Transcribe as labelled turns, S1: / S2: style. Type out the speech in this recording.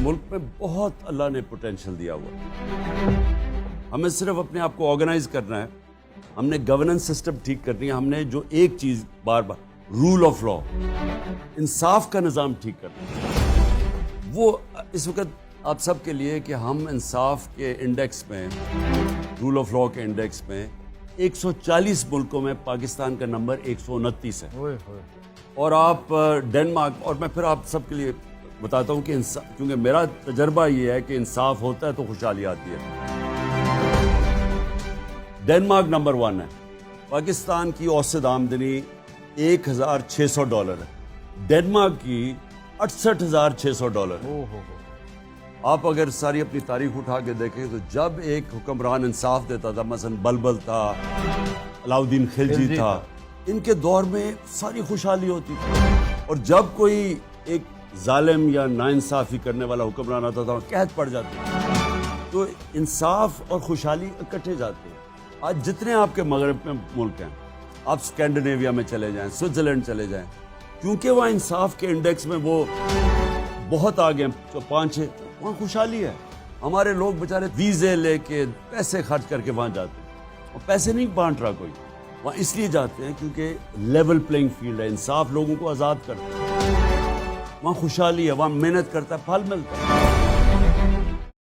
S1: ملک میں بہت اللہ نے پوٹینشیل دیا ہوا ہے. ہمیں صرف اپنے آپ کو آرگنائز کرنا ہے. ہم نے گورننس سسٹم ٹھیک کرنی ہے. ہم نے جو ایک چیز بار بار رول آف لا، انصاف کا نظام ٹھیک کرنا ہے. وہ اس وقت آپ سب کے لیے کہ ہم انصاف کے انڈیکس میں، رول آف لا کے انڈیکس میں 140 ملکوں میں پاکستان کا نمبر 129 ہے. اور آپ ڈنمارک، اور میں پھر آپ سب کے لیے بتاتا ہوں کہ کیونکہ میرا تجربہ یہ ہے کہ انصاف ہوتا ہے تو خوشحالی آتی ہے. ڈنمارک نمبر 1 ہے. پاکستان کی اوسط آمدنی $1,600 ہے. ڈنمارک کی $68,600 ہے. آپ اگر ساری اپنی تاریخ اٹھا کے دیکھیں تو جب ایک حکمران انصاف دیتا تھا، مثلا بلبل تھا، علاؤدین خلجی تھا، ان کے دور میں ساری خوشحالی ہوتی تھی. اور جب کوئی ایک ظالم یا ناانصافی کرنے والا حکمران آتا تھا، قحط پڑ جاتی تھی. تو انصاف اور خوشحالی اکٹھے جاتے ہیں. آج جتنے آپ کے مغرب میں ملک ہیں، آپ اسکینڈینیویا میں چلے جائیں، سوئٹزرلینڈ چلے جائیں، کیونکہ وہاں انصاف کے انڈیکس میں وہ بہت آگے ہیں، 5-6، وہاں خوشحالی ہے. ہمارے لوگ بیچارے ویزے لے کے پیسے خرچ کر کے وہاں جاتے ہیں، اور پیسے نہیں بانٹ رہا کوئی. وہاں اس لیے جاتے ہیں کیونکہ لیول پلینگ فیلڈ ہے، انصاف لوگوں کو آزاد کرتا ہے. وہاں خوشحالی ہے، وہاں محنت کرتا ہے، پھل ملتا ہے.